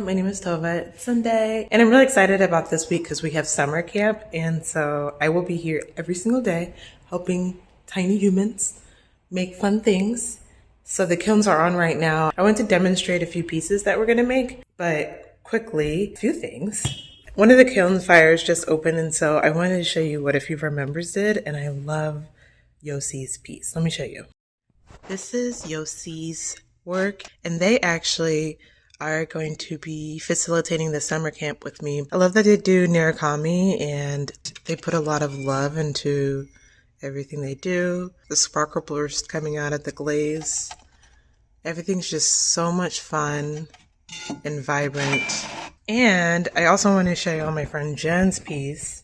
My name is Tova. It's Sunday, and I'm really excited about this week because we have summer camp, and so I will be here every single day helping tiny humans make fun things. So the kilns are on right now. I want to demonstrate a few pieces that we're going to make, but quickly, a few things. One of the kiln fires just opened, and so I wanted to show you what a few of our members did, and I love Yossi's piece. Let me show you. This is Yossi's work, and they actually are going to be facilitating the summer camp with me. I love that they do narikami, and they put a lot of love into everything they do. The sparkle burst coming out of the glaze. Everything's just so much fun and vibrant. And I also want to show you all my friend Jen's piece.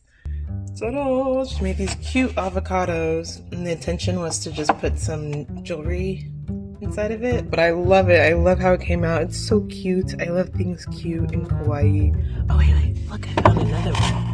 Ta-da! She made these cute avocados, and the intention was to just put some jewelry inside of it. But I love it. I love how it came out. It's so cute. I love things cute and kawaii. Oh, wait. Look, I found another one.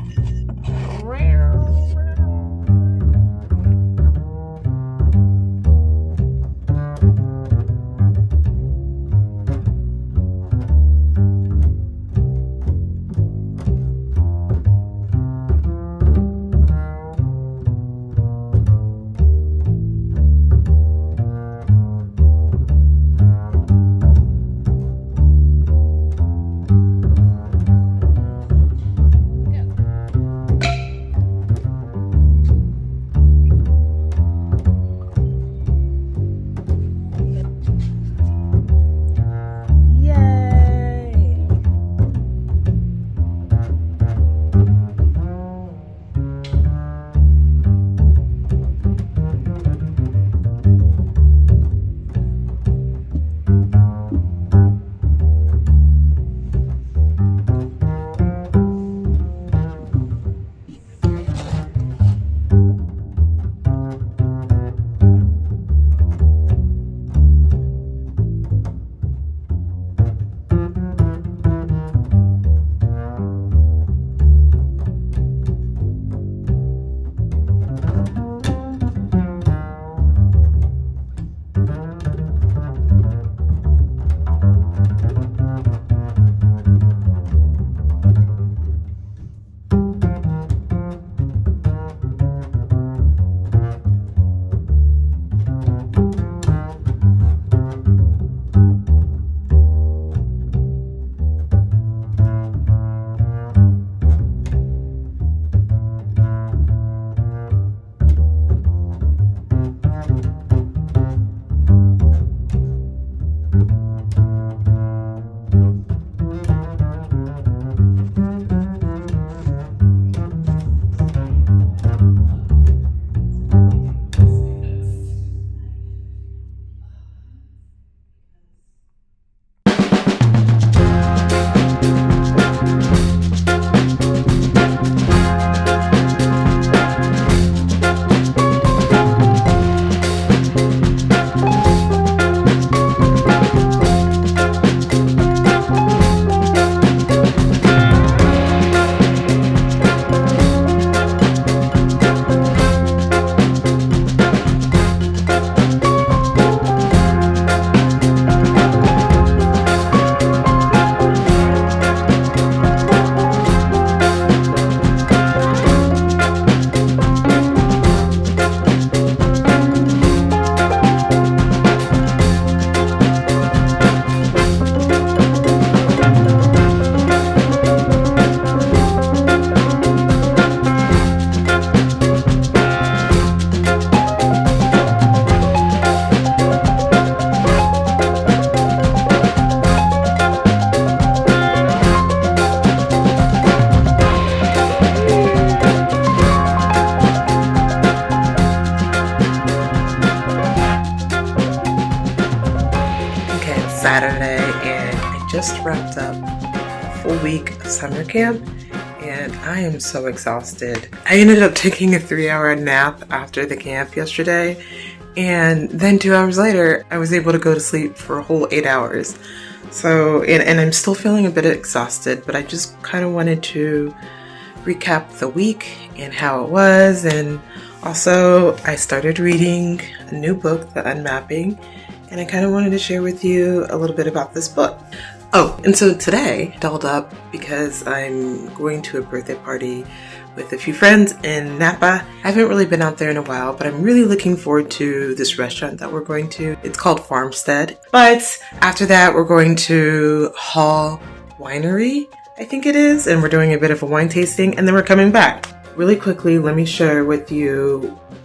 Saturday, and I just wrapped up a full week of summer camp, and I am so exhausted. I ended up taking a 3-hour nap after the camp yesterday, and then 2 hours later I was able to go to sleep for a whole 8 hours. So, and I'm still feeling a bit exhausted, but I just kind of wanted to recap the week and how it was. And also I started reading a new book, The Unmapping, and I kind of wanted to share with you a little bit about this book. Oh, and so today, dolled up because I'm going to a birthday party with a few friends in Napa. I haven't really been out there in a while, but I'm really looking forward to this restaurant that we're going to. It's called Farmstead. But after that, we're going to Hall Winery, I think it is, and we're doing a bit of a wine tasting, and then we're coming back. Really quickly, let me share with you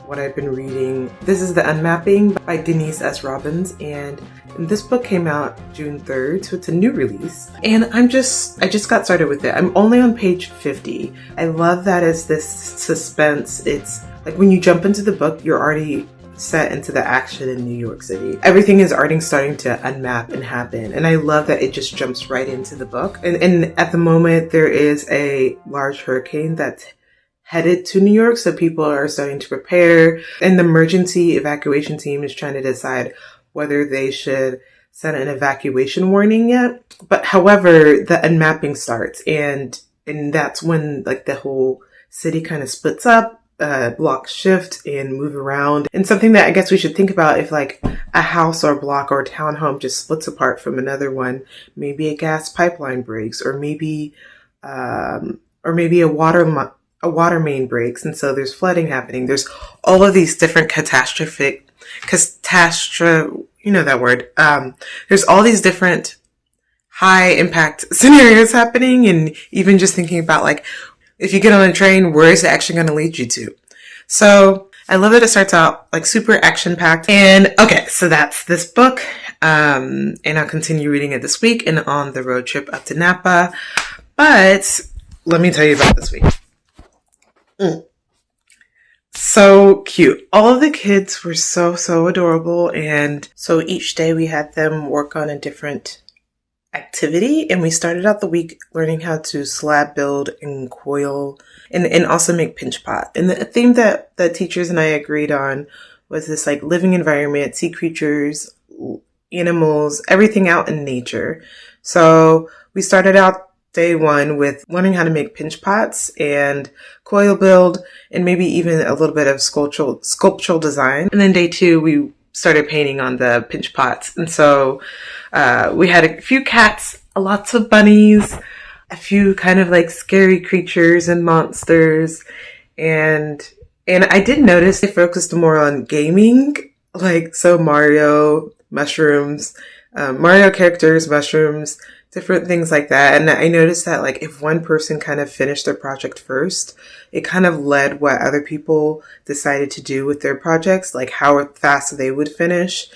what I've been reading. This is The Unmapping by Denise S. Robbins, and this book came out June 3rd, so it's a new release. And I just got started with it. I'm only on page 50. I love that it's this suspense. It's like when you jump into the book, you're already set into the action in New York City. Everything is already starting to unmap and happen. And I love that it just jumps right into the book. And at the moment, there is a large hurricane that's headed to New York, so people are starting to prepare, and the emergency evacuation team is trying to decide whether they should send an evacuation warning yet. But however, the unmapping starts, and that's when like the whole city kind of splits up, blocks shift and move around. And something that I guess we should think about, if like a house or block or a townhome just splits apart from another one, maybe a gas pipeline breaks, or maybe a water main breaks, and so there's flooding happening. There's all of these different you know that word. There's all these different high impact scenarios happening, and even just thinking about like, if you get on a train, where is it actually going to lead you to? So I love that it starts out like super action packed. And okay, so that's this book. And I'll continue reading it this week and on the road trip up to Napa. But let me tell you about this week. So cute. All of the kids were so adorable. And so each day we had them work on a different activity. And we started out the week learning how to slab build and coil and also make pinch pot. And the theme that the teachers and I agreed on was this like living environment, sea creatures, animals, everything out in nature. So we started out day one with learning how to make pinch pots and coil build, and maybe even a little bit of sculptural design. And then day two, we started painting on the pinch pots. And so we had a few cats, lots of bunnies, a few kind of like scary creatures and monsters. And I did notice they focused more on gaming, like so Mario, mushrooms, Mario characters, mushrooms, different things like that. And I noticed that like if one person kind of finished their project first, it kind of led what other people decided to do with their projects, like how fast they would finish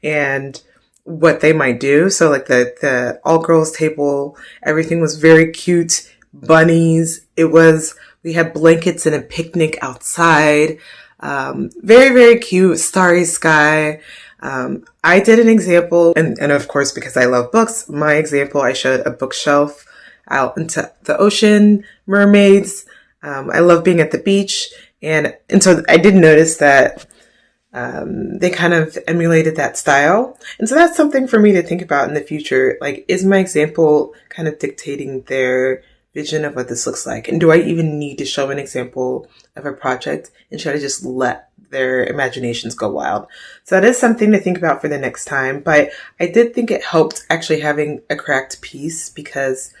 and what they might do. So like the all girls table, everything was very cute. Bunnies. We had blankets and a picnic outside. Very, very cute. Starry sky. I did an example, and of course, because I love books, my example, I showed a bookshelf out into the ocean, mermaids. I love being at the beach. And so I did notice that they kind of emulated that style. And so that's something for me to think about in the future. Like, is my example kind of dictating their vision of what this looks like? And do I even need to show an example of a project? And should I just let their imaginations go wild? So that is something to think about for the next time. But I did think it helped actually having a cracked piece, because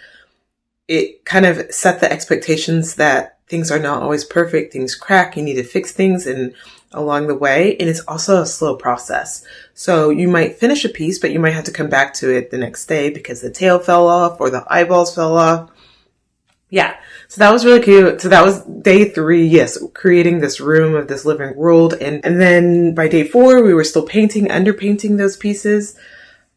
it kind of set the expectations that things are not always perfect. Things crack. You need to fix things and along the way. And it's also a slow process. So you might finish a piece, but you might have to come back to it the next day because the tail fell off or the eyeballs fell off. Yeah. So that was really cute. So that was day 3. Yes. Creating this room of this living world. And then by day 4, we were still underpainting those pieces.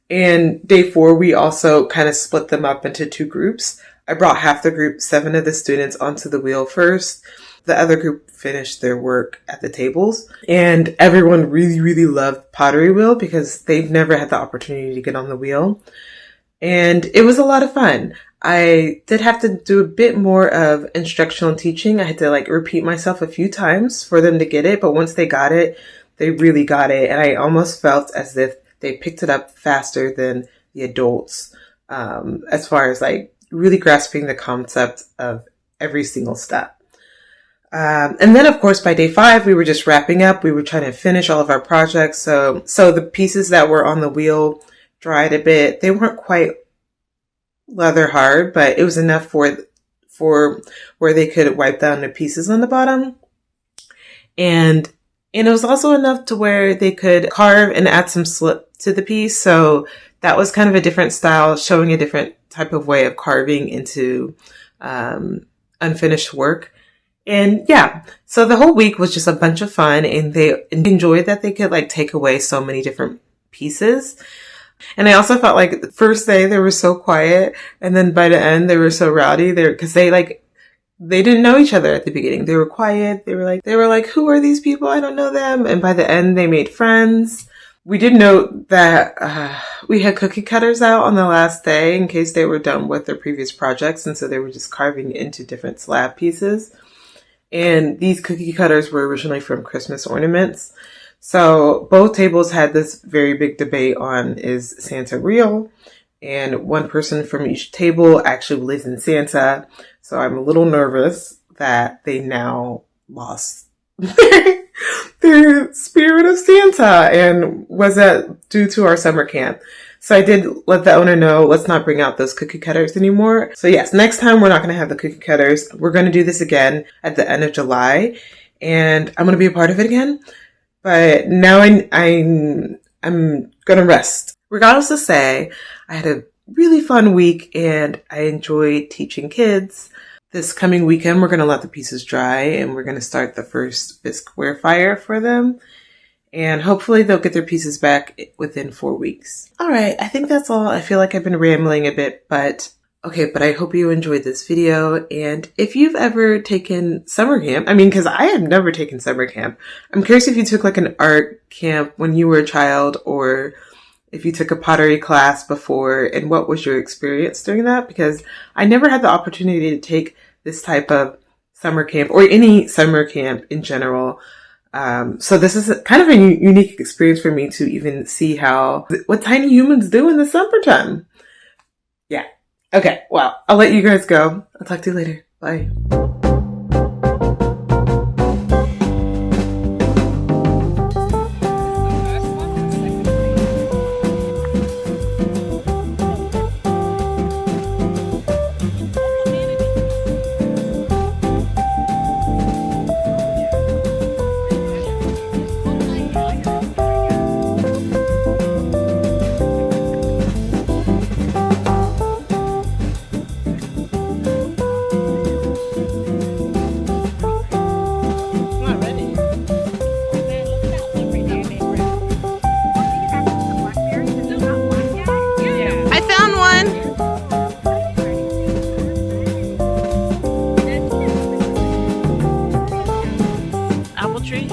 And day 4, we also kind of split them up into 2 groups. I brought half the group, 7 of the students, onto the wheel first. The other group finished their work at the tables. And everyone really, really loved pottery wheel because they've never had the opportunity to get on the wheel. And it was a lot of fun. I did have to do a bit more of instructional teaching. I had to like repeat myself a few times for them to get it. But once they got it, they really got it. And I almost felt as if they picked it up faster than the adults, as far as like really grasping the concept of every single step. And then of course by day 5, we were just wrapping up. We were trying to finish all of our projects. So the pieces that were on the wheel dried a bit. They weren't quite leather hard, but it was enough for where they could wipe down the pieces on the bottom. And it was also enough to where they could carve and add some slip to the piece. So that was kind of a different style, showing a different type of way of carving into unfinished work. And yeah, so the whole week was just a bunch of fun, and they enjoyed that they could like take away so many different pieces. And I also felt like the first day they were so quiet, and then by the end they were so rowdy there because they didn't know each other at the beginning. They were quiet. They were like, who are these people? I don't know them. And by the end they made friends. We did note that we had cookie cutters out on the last day in case they were done with their previous projects, and so they were just carving into different slab pieces. And these cookie cutters were originally from Christmas ornaments. So both tables had this very big debate on, is Santa real? And one person from each table actually believes in Santa. So I'm a little nervous that they now lost their spirit of Santa. And was that due to our summer camp? So I did let the owner know, let's not bring out those cookie cutters anymore. So yes, next time we're not going to have the cookie cutters. We're going to do this again at the end of July, and I'm going to be a part of it again. But now I'm going to rest. Regardless to say, I had a really fun week and I enjoyed teaching kids. This coming weekend, we're going to let the pieces dry and we're going to start the first bisqueware fire for them. And hopefully they'll get their pieces back within 4 weeks. All right, I think that's all. I feel like I've been rambling a bit, but I hope you enjoyed this video. And if you've ever taken summer camp, because I have never taken summer camp. I'm curious if you took like an art camp when you were a child, or if you took a pottery class before, and what was your experience during that? Because I never had the opportunity to take this type of summer camp or any summer camp in general. So this is kind of a unique experience for me to even see what tiny humans do in the summertime. Yeah. Okay. Well, I'll let you guys go. I'll talk to you later. Bye. Apple tree?